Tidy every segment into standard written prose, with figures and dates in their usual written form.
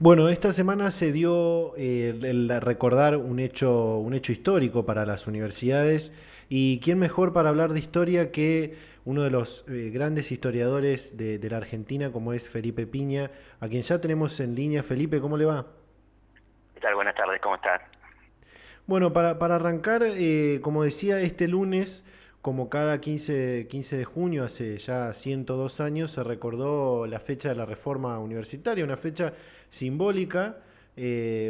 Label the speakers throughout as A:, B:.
A: Bueno, esta semana se dio el recordar un hecho histórico para las universidades y quién mejor para hablar de historia que uno de los grandes historiadores de la Argentina como es Felipe Piña, a quien ya tenemos en línea. Felipe, ¿cómo le va?
B: ¿Qué tal? Buenas tardes, ¿cómo estás?
A: Bueno, para arrancar, como decía, este lunes, como cada 15 de junio, hace ya 102 años, se recordó la fecha de la reforma universitaria, una fecha simbólica,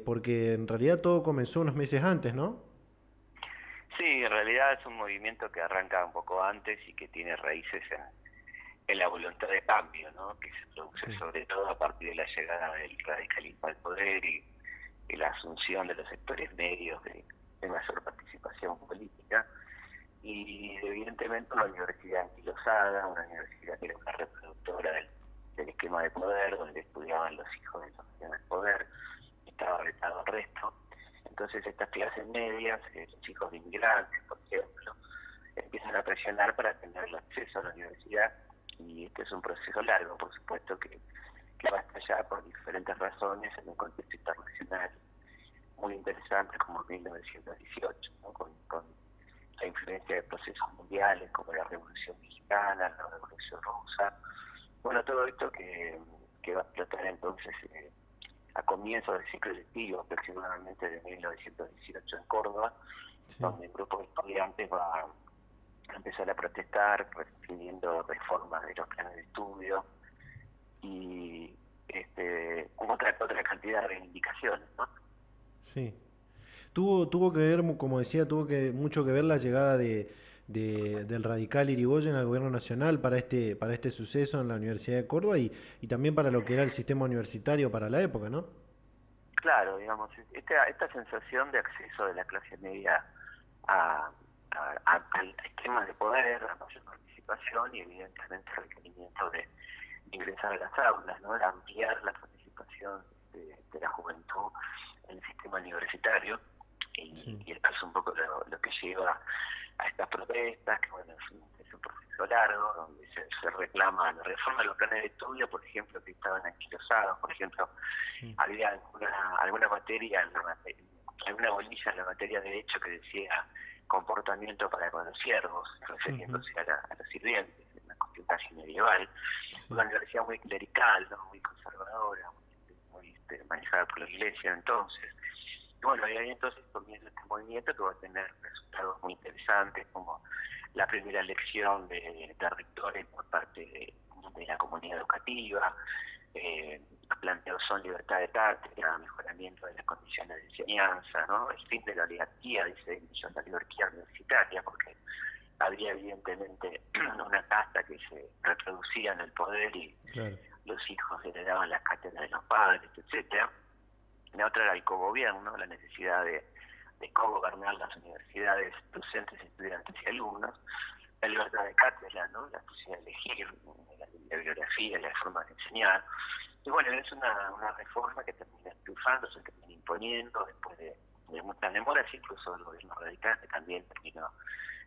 A: porque en realidad todo comenzó unos meses antes, ¿no?
B: Sí, en realidad es un movimiento que arranca un poco antes y que tiene raíces en la voluntad de cambio, ¿no? Que se produce
A: Sí.
B: sobre todo a partir de la llegada del radicalismo al poder y la asunción de los sectores medios de mayor participación política. Y evidentemente una universidad anquilosada, una universidad que era una reproductora del esquema de poder, donde estudiaban los hijos de los que tenían el poder, estaba retado al resto. Entonces estas clases medias, los hijos de inmigrantes, por ejemplo, empiezan a presionar para tener el acceso a la universidad, y este es un proceso largo, por supuesto, que va a estallar por diferentes razones en un contexto internacional muy interesante como 1918, ¿no? con la influencia de procesos mundiales como la Revolución Mexicana, la Revolución Rusa, bueno, todo esto que va a explotar entonces a comienzos del ciclo lectivo, aproximadamente de 1918 en Córdoba,
A: Sí.
B: donde un grupo de estudiantes va a empezar a protestar pidiendo reformas de los planes de estudio y otra cantidad de reivindicaciones, ¿no?
A: Sí. Tuvo que ver, como decía, mucho que ver la llegada del radical Irigoyen al gobierno nacional para este suceso en la Universidad de Córdoba y también para lo que era el sistema universitario para la época, ¿no?
B: Claro, digamos, esta sensación de acceso de la clase media a, al esquema de poder, a mayor participación y evidentemente el requerimiento de ingresar a las aulas, ¿no? De ampliar la participación de la juventud en el sistema universitario,
A: Sí.
B: y esto es un poco lo que lleva a estas protestas, que bueno, es un proceso largo, donde se reclama la reforma de los planes de estudio, por ejemplo, que estaban anquilosados, por ejemplo,
A: Sí.
B: había alguna materia, alguna bolilla en la materia de derecho que decía comportamiento para con los siervos,
A: Ujú.
B: refiriéndose a los sirvientes, una cuestión casi medieval,
A: Sí.
B: una universidad muy clerical, ¿no? Muy conservadora, muy manejada por la iglesia entonces. Y bueno, y ahí entonces comienza este movimiento que va a tener resultados muy interesantes, como la primera elección de rectores por parte de la comunidad educativa. Los planteos son libertad de cátedra, mejoramiento de las condiciones de enseñanza, ¿no? El fin de la oligarquía, dice ellos, la oligarquía universitaria, porque había evidentemente una casta que se reproducía en el poder y
A: Claro.
B: los hijos heredaban las cátedras de los padres, etcétera. La otra era el cogobierno, la necesidad de cogobernar las universidades, docentes, estudiantes y alumnos. La libertad de cátedra, ¿no? La posibilidad de elegir la bibliografía, la forma de enseñar. Y bueno, es una reforma que termina triunfando, se termina imponiendo después de muchas demoras, incluso el gobierno radical que también terminó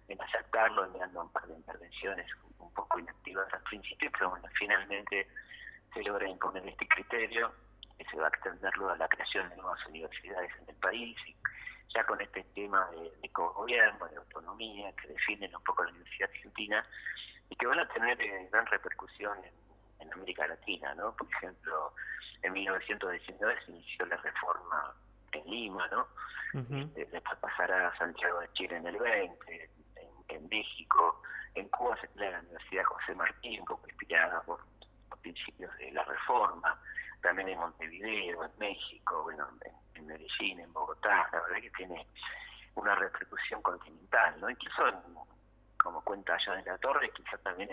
B: en aceptarlo, enviando un par de intervenciones un poco inactivas al principio, pero bueno, finalmente se logra imponer este criterio, que se va a extender luego a la creación de nuevas universidades en el país, y ya con este esquema de cogobierno, de autonomía, que definen un poco la Universidad Argentina, y que van a tener gran repercusión en América Latina, ¿no? Por ejemplo, en 1919 se inició la reforma en Lima, ¿no?
A: Ujú.
B: Después pasará a Santiago de Chile en el 20, en México, en Cuba se crea la Universidad José Martí, un poco inspirada por principios de la reforma, también en Montevideo, en México, bueno, en Medellín, en Bogotá, la verdad que tiene una repercusión continental, ¿no? Incluso como cuenta allá de la Torre, quizás también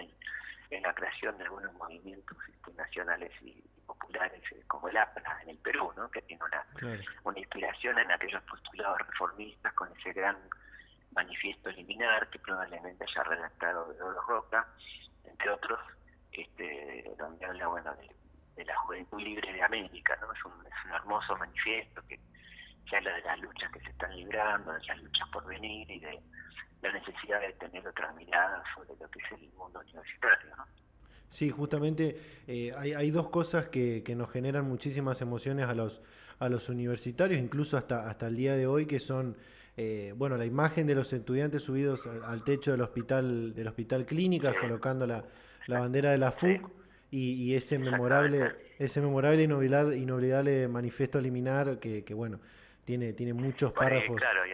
B: en la creación de algunos movimientos nacionales y populares como el APRA en el Perú, ¿no? Que tiene
A: Claro.
B: una inspiración en aquellos postulados reformistas con ese gran manifiesto liminar que probablemente haya redactado de Oro Roca, entre otros, donde habla bueno de la juventud libre de América, ¿no? Es un hermoso manifiesto que habla de las luchas que se están librando, de las luchas por venir y de la necesidad de tener otra mirada sobre lo que es el mundo universitario, ¿no?
A: Sí, justamente hay dos cosas que nos generan muchísimas emociones a los universitarios, incluso hasta el día de hoy, que son, bueno, la imagen de los estudiantes subidos al techo del hospital Clínicas,
B: Sí,
A: colocando la bandera de la
B: sí,
A: FUC y
B: exactamente.
A: ese memorable e inolvidable manifiesto liminar que, bueno, tiene muchos
B: Bueno, y
A: párrafos.
B: claro, y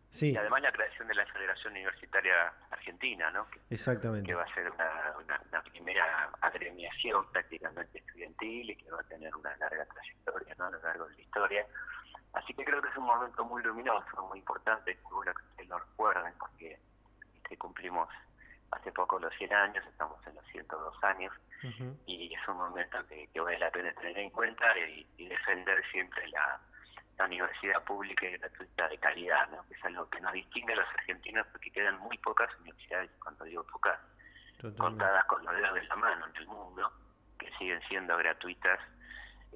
A: Sí,
B: además la creación de la Federación Universitaria Argentina, ¿no? Que
A: exactamente.
B: va a ser una primera agremiación prácticamente estudiantil y que va a tener una larga trayectoria, ¿no? A lo largo de la historia. Así que creo que es un momento muy luminoso, muy importante, muy bueno que ustedes lo recuerden, porque cumplimos hace poco los 100 años, estamos en los 102 años,
A: Ujú.
B: y es un momento que vale la pena tener en cuenta y defender siempre la universidad pública y gratuita de calidad, ¿no? Que es algo que nos distingue a los argentinos, porque quedan muy pocas universidades, cuando digo pocas,
A: Totalmente.
B: contadas con los dedos de la mano en el mundo, que siguen siendo gratuitas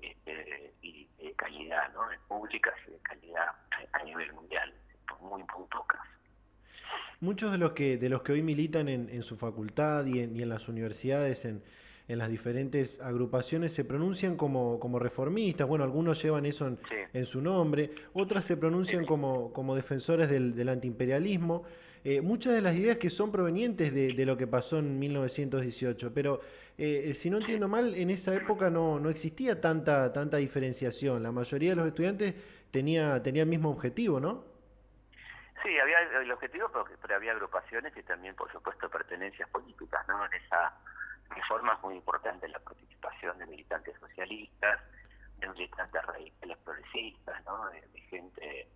B: y de calidad, ¿no? Públicas y de calidad a nivel mundial, muy pocas.
A: Muchos de los que hoy militan en su facultad y en las universidades, en las diferentes agrupaciones, se pronuncian como reformistas. Bueno, algunos llevan eso
B: Sí,
A: en su nombre, otras se
B: sí,
A: pronuncian
B: sí.
A: como defensores del antiimperialismo. Muchas de las ideas que son provenientes de lo que pasó en 1918, pero si no
B: Sí.
A: entiendo mal, en esa época no existía tanta diferenciación. La mayoría de los estudiantes tenía el mismo objetivo, ¿no?
B: Sí, había el objetivo, pero había agrupaciones y también, por supuesto, pertenencias políticas, ¿no? En esa reforma es muy importante la participación de militantes socialistas, de militantes radicales progresistas, ¿no? De gente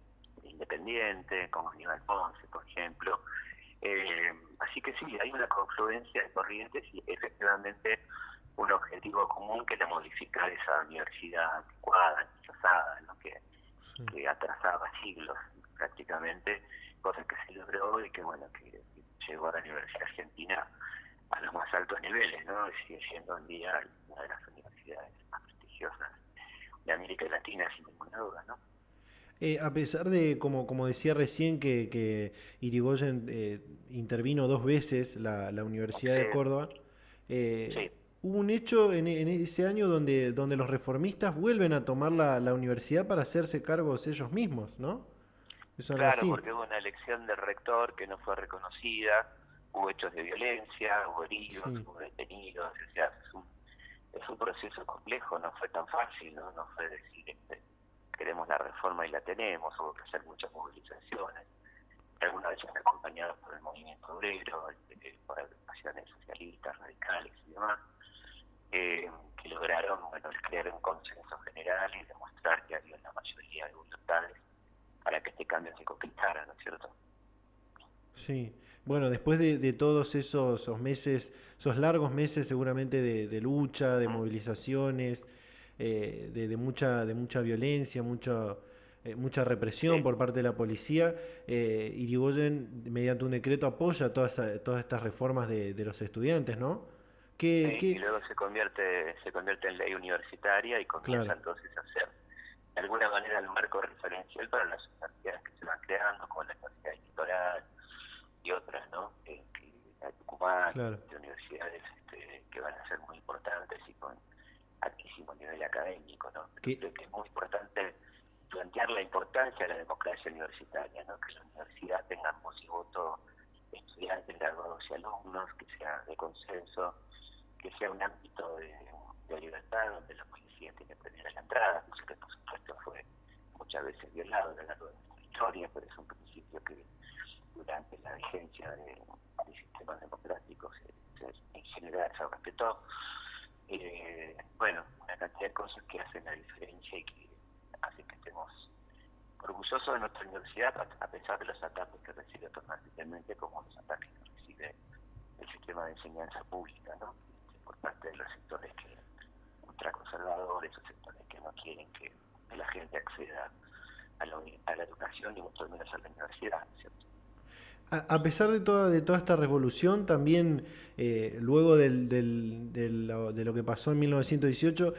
B: independiente, como Aníbal Ponce, por ejemplo. Así que sí, hay una confluencia de corrientes y efectivamente un objetivo común que era modificar esa universidad anticuada, rechazada, ¿no?
A: Sí.
B: Que atrasaba siglos prácticamente, cosa que se logró y que bueno, que llegó a la Universidad Argentina a los más altos niveles, ¿no? Y sigue siendo un día una de las universidades más prestigiosas de América Latina, sin ninguna duda, ¿no?
A: A pesar de, como decía recién, que Irigoyen intervino dos veces la Universidad
B: Sí,
A: de Córdoba,
B: sí,
A: hubo un hecho en ese año donde los reformistas vuelven a tomar la universidad para hacerse cargos ellos mismos, ¿no? Es algo
B: claro,
A: así.
B: porque hubo una elección del rector que no fue reconocida, hubo hechos de violencia, hubo heridos,
A: Sí,
B: hubo detenidos, o sea, es un proceso complejo, no fue tan fácil, ¿no? No fue decir, queremos la reforma y la tenemos, hubo que hacer muchas movilizaciones, algunas de ellas acompañadas por el movimiento obrero, por agrupaciones socialistas, radicales y demás, que lograron, bueno, crear un consenso general y demostrar que había una mayoría de voluntades para que este cambio se conquistara, ¿no es cierto?
A: sí. Bueno, después de todos esos meses, esos largos meses seguramente de lucha, de
B: Mm,
A: movilizaciones, de mucha violencia, mucha
B: sí,
A: represión por parte de la policía, Irigoyen, mediante un decreto, apoya todas estas reformas de los estudiantes, ¿no?
B: y luego se convierte en ley universitaria y comienza
A: Claro,
B: entonces a ser de alguna manera el marco referencial para las universidades que se van creando, como la Universidad Electoral y otras, ¿no? La Tucumán,
A: claro.
B: de universidades que van a ser muy importantes y con altísimo nivel académico, ¿no? Pero
A: Que,
B: creo que es muy importante plantear la importancia de la democracia universitaria, ¿no? Que la universidad tenga voz y voto estudiantes, graduados y alumnos, que sea de consenso, que sea un ámbito de libertad donde la policía tiene primera la entrada, cosa que por supuesto fue muchas veces violado a lo largo de nuestra historia, pero es un principio que durante la vigencia de sistemas democráticos en general se respetó. Bueno, una cantidad de cosas que hacen la diferencia y que hacen que estemos orgullosos de nuestra universidad a pesar de los ataques que recibe permanentemente, como los ataques que recibe el sistema de enseñanza pública, ¿no? Por parte de los sectores que ultraconservadores o sectores que no quieren que la gente acceda a la educación y mucho menos a la universidad, ¿cierto?
A: a pesar de toda esta revolución, también luego de lo que pasó en 1918,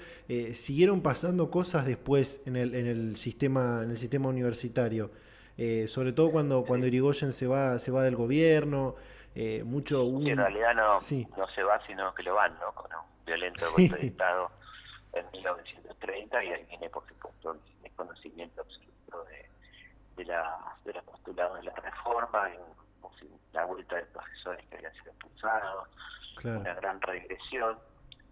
A: siguieron pasando cosas después en el sistema universitario. Sobre todo cuando
B: Sí,
A: Irigoyen se va del gobierno. mucho
B: Sí, en realidad
A: Sí,
B: no se va, sino que lo van, ¿no? Con un violento golpe de
A: sí,
B: Estado en 1930, y ahí viene, por supuesto, el desconocimiento absoluto de los postulados de la reforma, la vuelta de profesores que habían sido expulsados,
A: claro,
B: una gran regresión,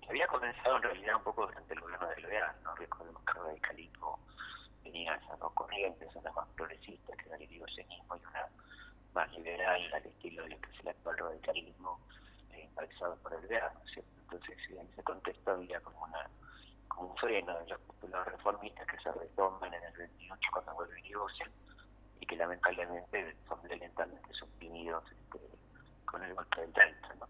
B: que había comenzado en realidad un poco durante el gobierno de León, ¿no? Recordemos que el radicalismo tenía esas dos corrientes, una más progresista, que era el irigoyenismo, y una más liberal, al estilo de lo que es el actual radicalismo, encabezado por el León, ¿cierto? Entonces, sí, en ese contexto había como un freno de los reformistas que se retoman en el 28 cuando vuelve Irigoyen, y que lamentablemente son violentamente suprimidos con el golpe del 30, ¿no?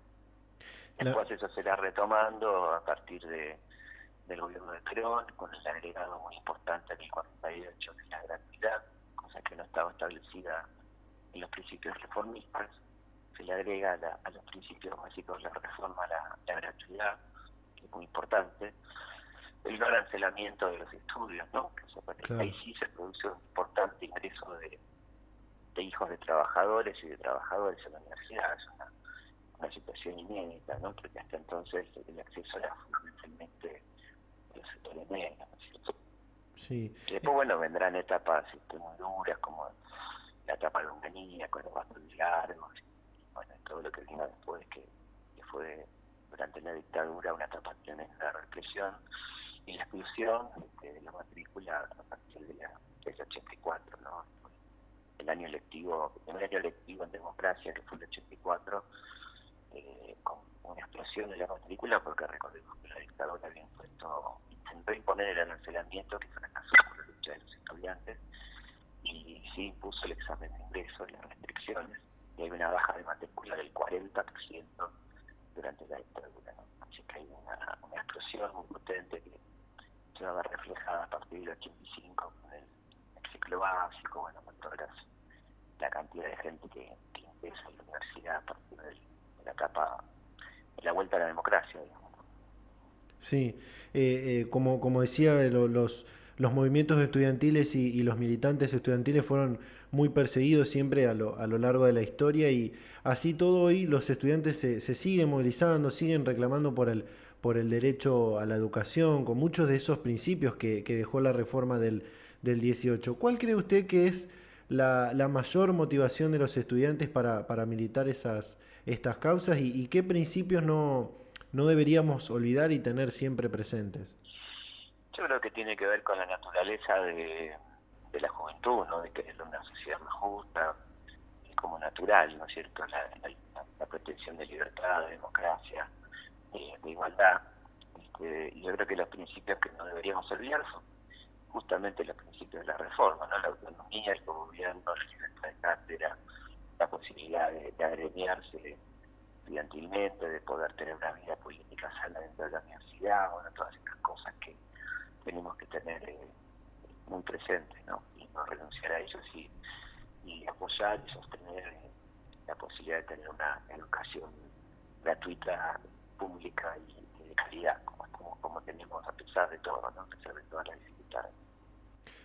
A: la,
B: Después eso se irá retomando a partir del gobierno de Perón, con el agregado muy importante en el 48 de la gratuidad, cosa que no estaba establecida en los principios reformistas. Se le agrega a los principios básicos de la reforma la gratuidad, que es muy importante. El no arancelamiento de los estudios, ¿no? Que ahí
A: claro.
B: sí se produce un importante ingreso de hijos de trabajadores y de trabajadores en la universidad. Es una situación inédita, ¿no? Porque hasta entonces el acceso era fundamentalmente de los sectores medios, ¿no es cierto?
A: Sí,
B: Y después, bueno, vendrán etapas muy duras, como la etapa de Onganía, con los bastones largos, y bueno, todo lo que vino después, que fue durante la dictadura una etapa tremenda de represión y la exclusión de la matrícula a partir del 84, ¿no? El primer año lectivo en democracia, que fue el 84, con una explosión de la matrícula, porque recordemos que la dictadura intentó imponer el arancelamiento, que fracasó por la lucha de los estudiantes, y sí impuso el examen de ingreso y las restricciones, y hay una baja de matrícula del 40% durante la dictadura, ¿no? Así que hay una explosión muy potente que se va a ver reflejada a partir del 85 con el ciclo básico, bueno, con toda la cantidad de gente que ingresa a la universidad a partir de la etapa de la vuelta a la democracia, digamos.
A: sí. Como decía, los movimientos estudiantiles y los militantes estudiantiles fueron muy perseguidos siempre a lo largo de la historia y así todo hoy los estudiantes se siguen movilizando, siguen reclamando por el derecho a la educación, con muchos de esos principios que dejó la reforma del 18. ¿Cuál cree usted que es la mayor motivación de los estudiantes para militar estas causas y qué principios no deberíamos olvidar y tener siempre presentes?
B: Yo creo que tiene que ver con la naturaleza de la juventud, ¿no? De querer una sociedad más justa, es como natural, ¿no es cierto? La pretensión de libertad, de democracia, de igualdad. Y yo creo que los principios que no deberíamos olvidar son justamente los principios de la reforma, ¿no? La autonomía, el gobierno, la libertad de cátedra, la posibilidad de agremiarse estudiantilmente, de poder tener una vida política sana dentro de la universidad, bueno, todas estas cosas que tenemos que tener muy presentes, ¿no? Y no renunciar a ellos y apoyar y sostener la posibilidad de tener una educación gratuita, pública y de calidad, como tenemos a pesar de todo, ¿no? A pesar de todas las dificultades.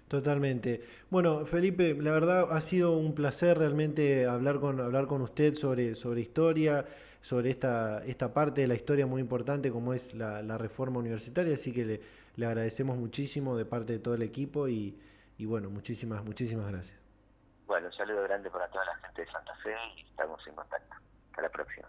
A: Totalmente. Bueno, Felipe, la verdad ha sido un placer realmente hablar con usted sobre historia, sobre esta parte de la historia muy importante como es la reforma universitaria, así que le agradecemos muchísimo de parte de todo el equipo y bueno, muchísimas gracias.
B: Bueno, un saludo grande para toda la gente de Santa Fe y estamos en contacto. Hasta la próxima.